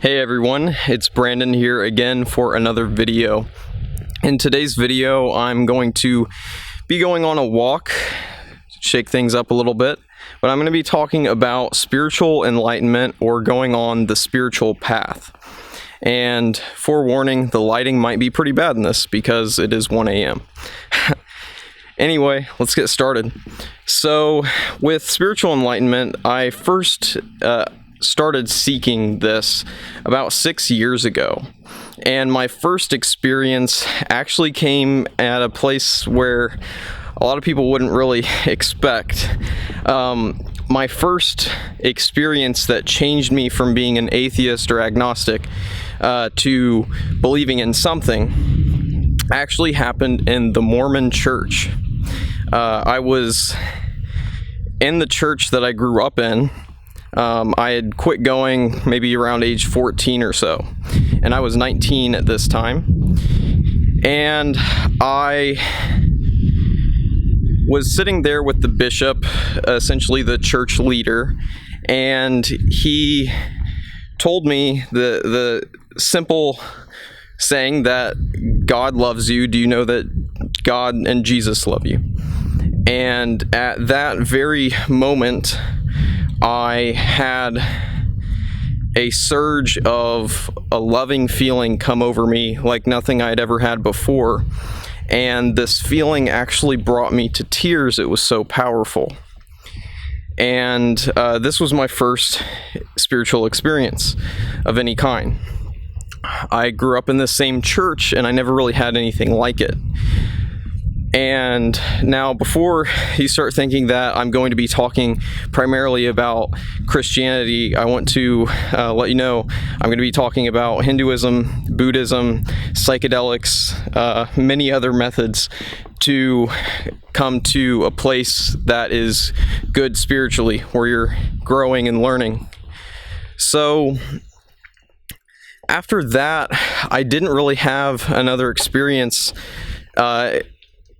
Hey everyone, it's Brandon here again for another video. In today's video, I'm going to be going on a walk, shake things up a little bit, but I'm going to be talking about spiritual enlightenment or going on the spiritual path. And forewarning, the lighting might be pretty bad in this because it is 1 a.m. Anyway, let's get started. So, with spiritual enlightenment, I first started seeking this about 6 years ago. And my first experience actually came at a place where a lot of people wouldn't really expect. My first experience that changed me from being an atheist or agnostic to believing in something actually happened in the Mormon church. I was in the church that I grew up in. I had quit going maybe around age 14 or so, and I was 19 at this time, and I was sitting there with the bishop, essentially the church leader, and he told me the simple saying that God loves you. Do you know that God and Jesus love you? And at that very moment, I had a surge of a loving feeling come over me like nothing I'd ever had before. And this feeling actually brought me to tears. It was so powerful. And this was my first spiritual experience of any kind. I grew up in the same church and I never really had anything like it. And now, before you start thinking that I'm going to be talking primarily about Christianity, I want to let you know I'm going to be talking about Hinduism, Buddhism, psychedelics, many other methods to come to a place that is good spiritually, where you're growing and learning. So, after that, I didn't really have another experience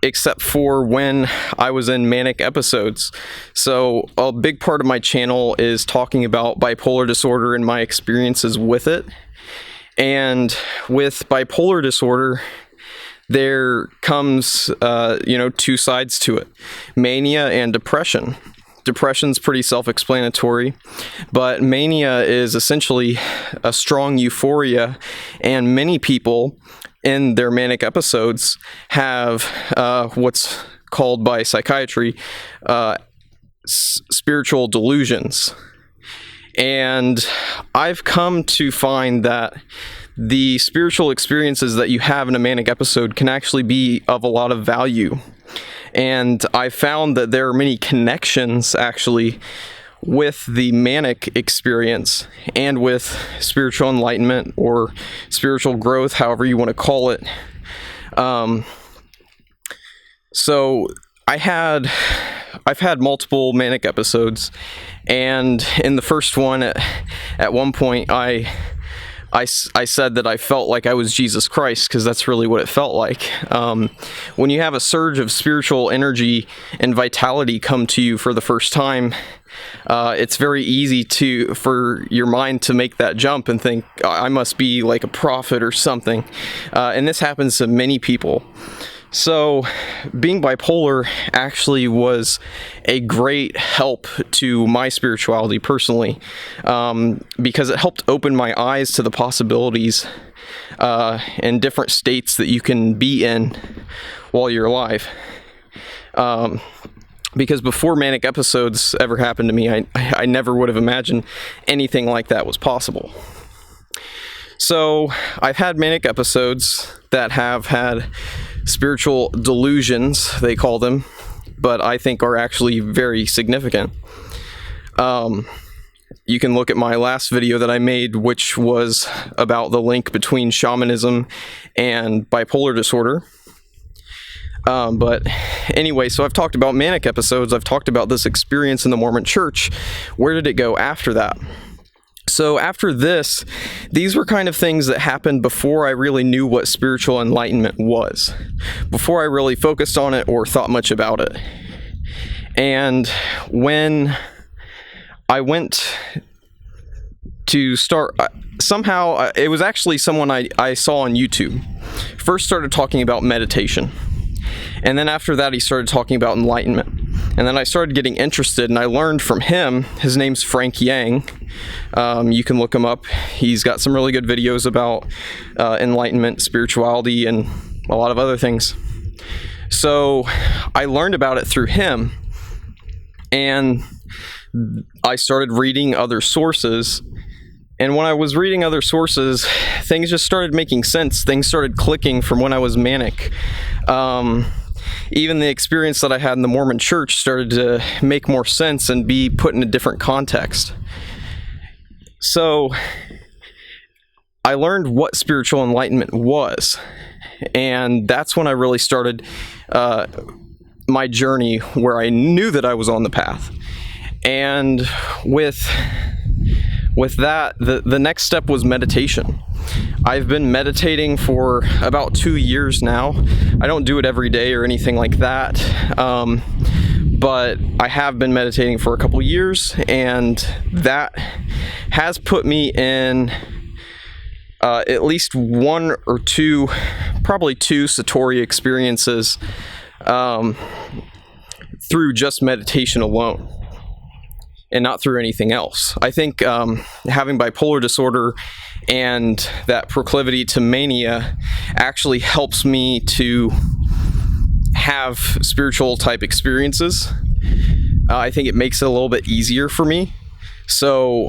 except for when I was in manic episodes. So a big part of my channel is talking about bipolar disorder and my experiences with it. And with bipolar disorder, there comes, two sides to it: mania and depression. Depression's pretty self-explanatory, but mania is essentially a strong euphoria, and many people in their manic episodes have what's called by psychiatry spiritual delusions. And I've come to find that the spiritual experiences that you have in a manic episode can actually be of a lot of value. And I found that there are many connections actually with the manic experience and with spiritual enlightenment or spiritual growth, however you want to call it. So I've had multiple manic episodes, and in the first one, at one point, I said that I felt like I was Jesus Christ, because that's really what it felt like. When you have a surge of spiritual energy and vitality come to you for the first time, it's very easy for your mind to make that jump and think, I must be like a prophet or something. And this happens to many people. So being bipolar actually was a great help to my spirituality personally, because it helped open my eyes to the possibilities and different states that you can be in while you're alive. Because before manic episodes ever happened to me, I never would have imagined anything like that was possible. So I've had manic episodes that have had spiritual delusions, they call them, but I think are actually very significant. You can look at my last video that I made, which was about the link between shamanism and bipolar disorder. But anyway, so I've talked about manic episodes, I've talked about this experience in the Mormon church. Where did it go after that? So after this, these were kind of things that happened before I really knew what spiritual enlightenment was, before I really focused on it or thought much about it. And when I went to start somehow it was actually someone I saw on YouTube first started talking about meditation. And then after that, he started talking about enlightenment. And then I started getting interested, and I learned from him. His name's Frank Yang. You can look him up. He's got some really good videos about enlightenment, spirituality, and a lot of other things. So I learned about it through him, and I started reading other sources. And when I was reading other sources, things just started making sense. Things started clicking from when I was manic. Even the experience that I had in the Mormon church started to make more sense and be put in a different context. So I learned what spiritual enlightenment was. And that's when I really started my journey where I knew that I was on the path. And with that, the next step was meditation. I've been meditating for about 2 years now. I don't do it every day or anything like that, but I have been meditating for a couple years, and that has put me in at least one or two, probably two Satori experiences through just meditation alone, and not through anything else. I think having bipolar disorder and that proclivity to mania actually helps me to have spiritual type experiences. I think it makes it a little bit easier for me. So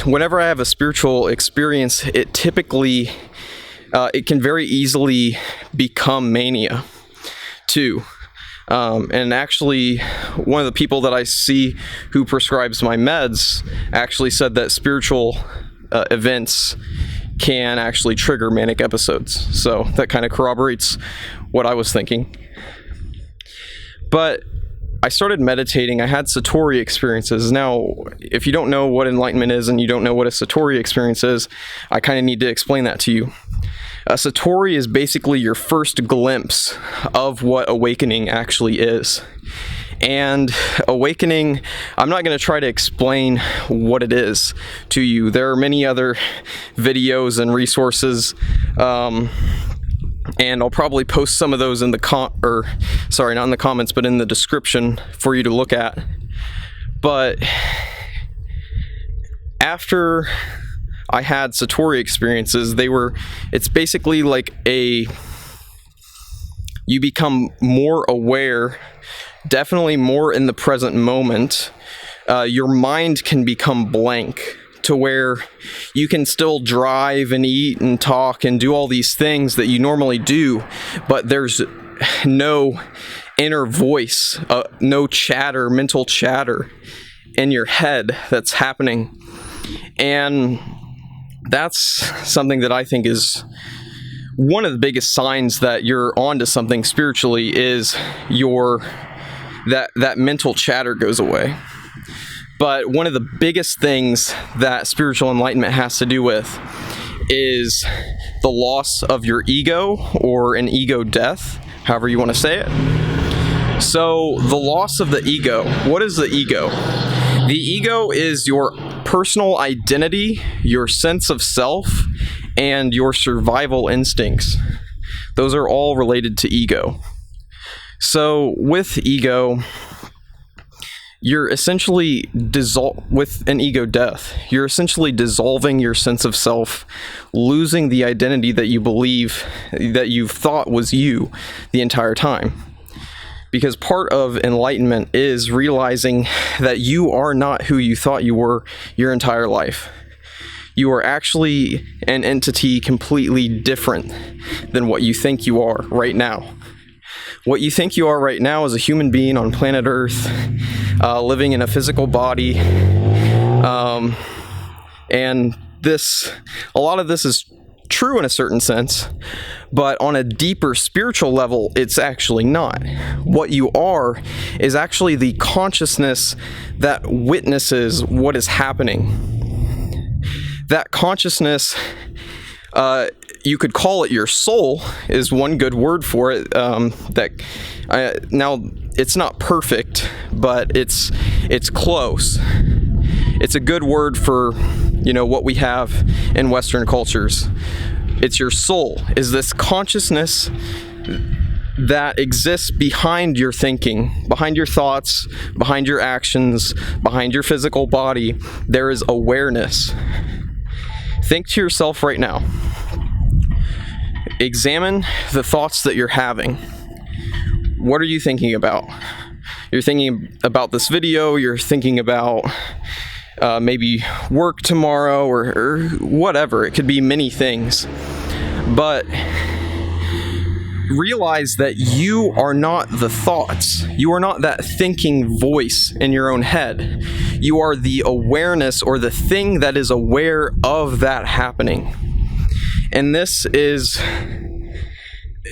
whenever I have a spiritual experience, it typically, it can very easily become mania too. And actually, one of the people that I see who prescribes my meds actually said that spiritual events can actually trigger manic episodes. So that kind of corroborates what I was thinking. But I started meditating. I had Satori experiences. Now, if you don't know what enlightenment is and you don't know what a Satori experience is, I kind of need to explain that to you. A Satori is basically your first glimpse of what awakening actually is. And awakening, I'm not going to try to explain what it is to you. There are many other videos and resources, and I'll probably post some of those in the not in the comments, but in the description for you to look at. But after I had Satori experiences, it's basically like you become more aware, definitely more in the present moment. Your mind can become blank to where you can still drive and eat and talk and do all these things that you normally do, but there's no inner voice, no chatter, mental chatter in your head that's happening. And that's something that I think is one of the biggest signs that you're onto something spiritually, is that mental chatter goes away. But one of the biggest things that spiritual enlightenment has to do with is the loss of your ego, or an ego death, however you want to say it. So the loss of the ego. What is the ego? The ego is your personal identity, your sense of self, and your survival instincts. Those are all related to ego. So with ego, you're essentially with an ego death, you're essentially dissolving your sense of self, losing the identity that you believe, that you've thought was you the entire time. Because part of enlightenment is realizing that you are not who you thought you were your entire life. You are actually an entity completely different than what you think you are right now. What you think you are right now is a human being on planet Earth, living in a physical body. And a lot of this is true in a certain sense, but on a deeper spiritual level, it's actually not. What you are is actually the consciousness that witnesses what is happening. That consciousness, you could call it your soul, is one good word for it. Now, it's not perfect, but it's close. It's a good word for what we have in Western cultures. It's your soul, is this consciousness that exists behind your thinking, behind your thoughts, behind your actions, behind your physical body. There is awareness. Think to yourself right now. Examine the thoughts that you're having. What are you thinking about? You're thinking about this video, you're thinking about maybe work tomorrow or whatever. It could be many things. But realize that you are not the thoughts. You are not that thinking voice in your own head. You are the awareness, or the thing that is aware of that happening. And this is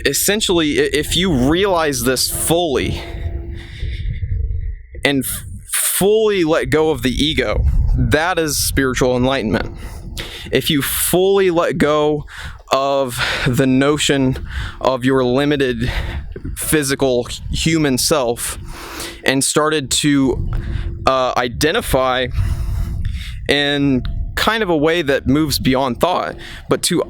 essentially, if you realize this fully and fully let go of the ego, that is spiritual enlightenment. If you fully let go of the notion of your limited physical human self and started to identify in kind of a way that moves beyond thought, but to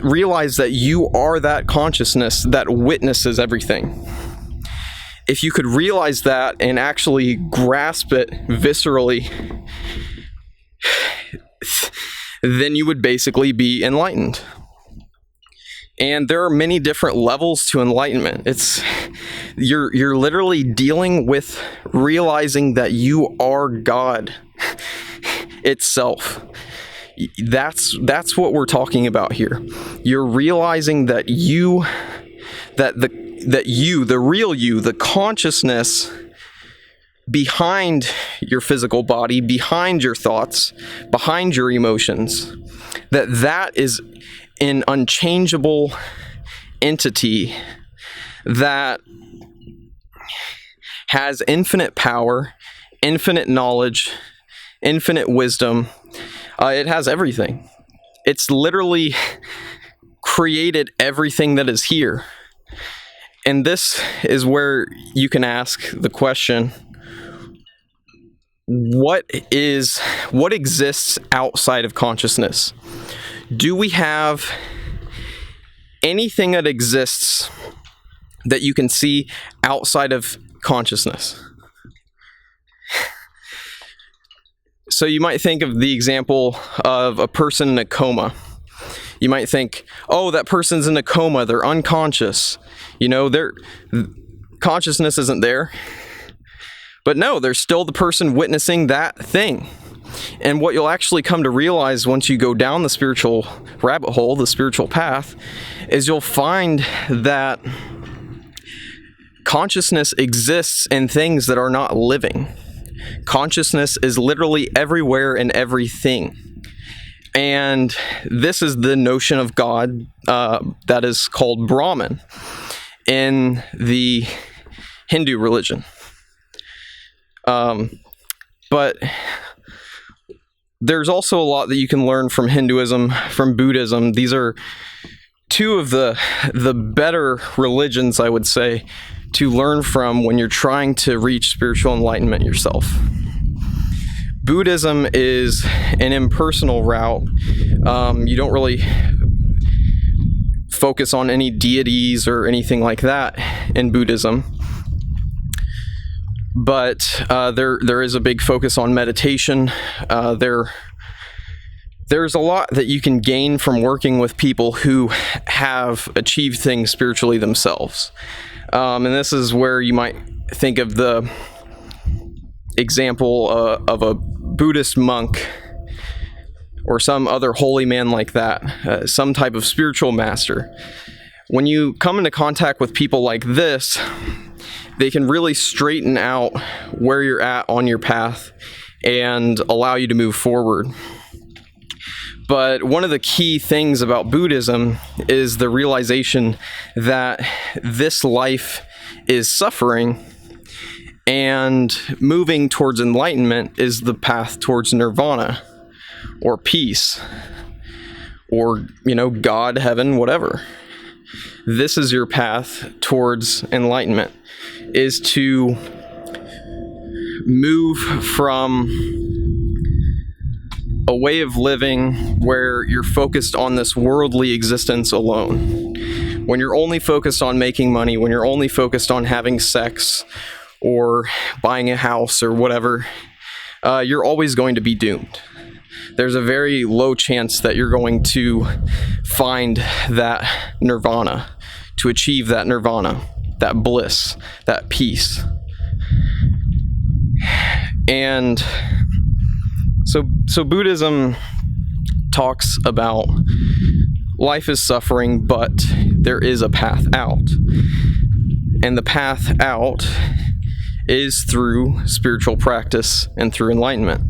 realize that you are that consciousness that witnesses everything. If you could realize that and actually grasp it viscerally, then you would basically be enlightened. And there are many different levels to enlightenment. You're literally dealing with realizing that you are God itself. That's what we're talking about here. You're realizing that the real you, the consciousness behind your physical body, behind your thoughts, behind your emotions, that is an unchangeable entity that has infinite power, infinite knowledge, infinite wisdom. It has everything. It's literally created everything that is here. And this is where you can ask the question, what exists outside of consciousness? Do we have anything that exists that you can see outside of consciousness? So you might think of the example of a person in a coma. You might think, oh, that person's in a coma, they're unconscious. Their consciousness isn't there. But no, there's still the person witnessing that thing. And what you'll actually come to realize once you go down the spiritual rabbit hole, the spiritual path, is you'll find that consciousness exists in things that are not living. Consciousness is literally everywhere and everything. And this is the notion of God that is called Brahman in the Hindu religion. But there's also a lot that you can learn from Hinduism, from Buddhism. These are two of the better religions, I would say, to learn from when you're trying to reach spiritual enlightenment yourself. Buddhism is an impersonal route. You don't really focus on any deities or anything like that in Buddhism. But there is a big focus on meditation. There's a lot that you can gain from working with people who have achieved things spiritually themselves. And this is where you might think of the example of a Buddhist monk or some other holy man like that, some type of spiritual master. When you come into contact with people like this, they can really straighten out where you're at on your path and allow you to move forward. But one of the key things about Buddhism is the realization that this life is suffering, and moving towards enlightenment is the path towards nirvana or peace or, God, heaven, whatever. This is your path towards enlightenment, is to move from a way of living where you're focused on this worldly existence alone. When you're only focused on making money, when you're only focused on having sex or buying a house or whatever, you're always going to be doomed. There's a very low chance that you're going to find that nirvana, to achieve that nirvana, that bliss, that peace. And so Buddhism talks about life is suffering, but there is a path out. And the path out is through spiritual practice and through enlightenment.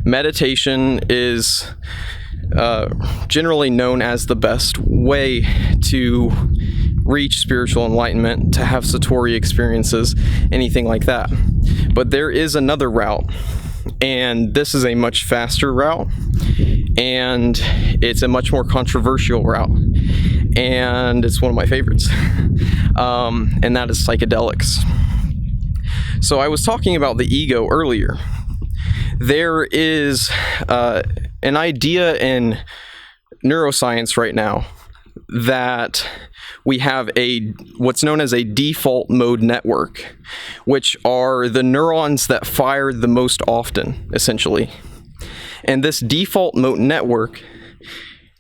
Meditation is generally known as the best way to reach spiritual enlightenment, to have Satori experiences, anything like that. But there is another route, and this is a much faster route, and it's a much more controversial route, and it's one of my favorites, and that is psychedelics. So I was talking about the ego earlier. There is an idea in neuroscience right now that we have what's known as a default mode network, which are the neurons that fire the most often, essentially. And this default mode network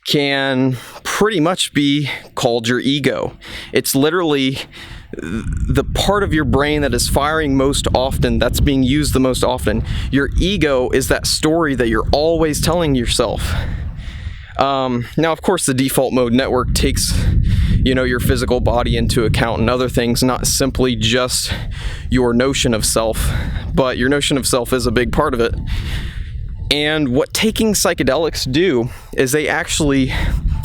can pretty much be called your ego. It's literally the part of your brain that is firing most often, that's being used the most often. Your ego is that story that you're always telling yourself. Now, of course, the default mode network takes, your physical body into account and other things, not simply just your notion of self, but your notion of self is a big part of it. And what taking psychedelics do is they actually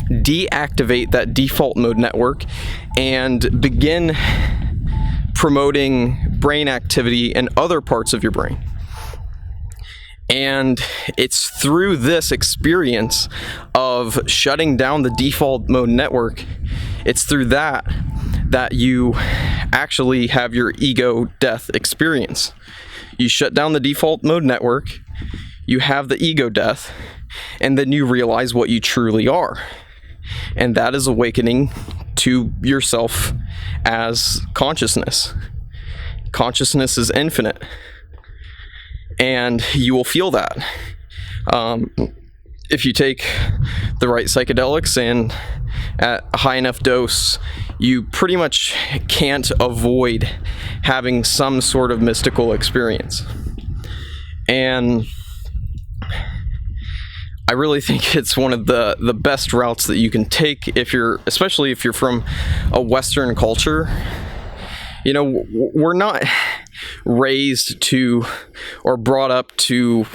deactivate that default mode network and begin promoting brain activity in other parts of your brain. And it's through this experience of shutting down the default mode network, it's through that you actually have your ego death experience. You shut down the default mode network, you have the ego death, and then you realize what you truly are. And that is awakening to yourself as consciousness. Consciousness is infinite. And you will feel that. If you take the right psychedelics and at a high enough dose, you pretty much can't avoid having some sort of mystical experience. And I really think it's one of the best routes that you can take especially if you're from a Western culture. We're not raised to or brought up to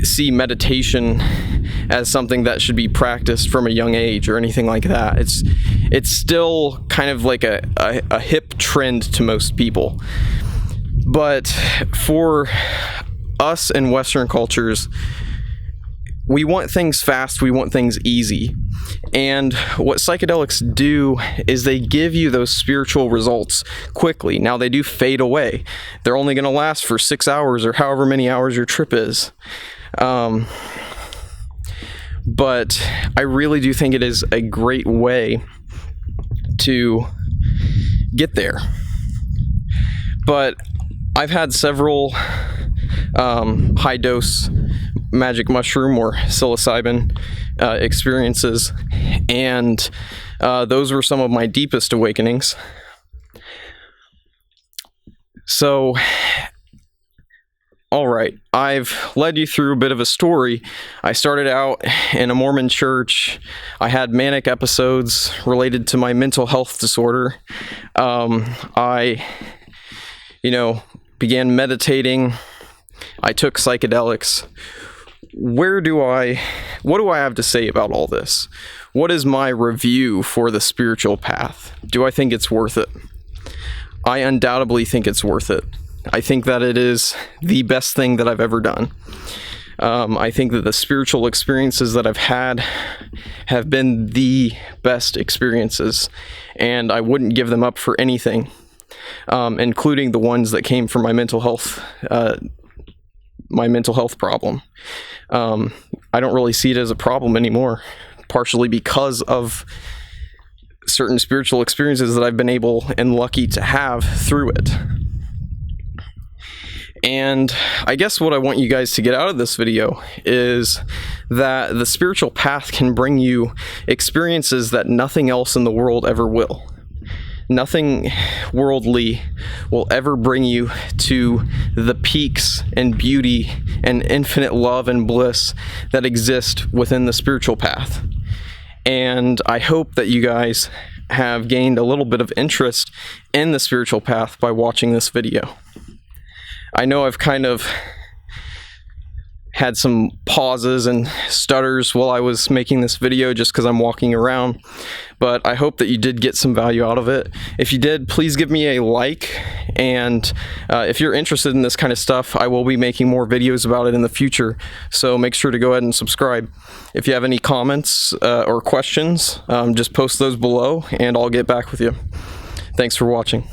see meditation as something that should be practiced from a young age or anything like that. It's still kind of like a hip trend to most people. But for us in Western cultures, we want things fast, we want things easy. And what psychedelics do is they give you those spiritual results quickly. Now, they do fade away. They're only going to last for 6 hours or however many hours your trip is. But I really do think it is a great way to get there. But I've had several high-dose magic mushroom or psilocybin experiences, and those were some of my deepest awakenings. So, all right, I've led you through a bit of a story. I started out in a Mormon church. I had manic episodes related to my mental health disorder. I began meditating. I took psychedelics. What do I have to say about all this? What is my review for the spiritual path? Do I think it's worth it? I undoubtedly think it's worth it. I think that it is the best thing that I've ever done. I think that the spiritual experiences that I've had have been the best experiences, and I wouldn't give them up for anything, including the ones that came from my mental health my mental health problem. I don't really see it as a problem anymore, partially because of certain spiritual experiences that I've been able and lucky to have through it. And I guess what I want you guys to get out of this video is that the spiritual path can bring you experiences that nothing else in the world ever will. Nothing worldly will ever bring you to the peaks and beauty and infinite love and bliss that exist within the spiritual path. And I hope that you guys have gained a little bit of interest in the spiritual path by watching this video. I know I've kind of had some pauses and stutters while I was making this video just because I'm walking around, but I hope that you did get some value out of it. If you did, please give me a like, and if you're interested in this kind of stuff, I will be making more videos about it in the future, so make sure to go ahead and subscribe. If you have any comments or questions, just post those below and I'll get back with you. Thanks for watching.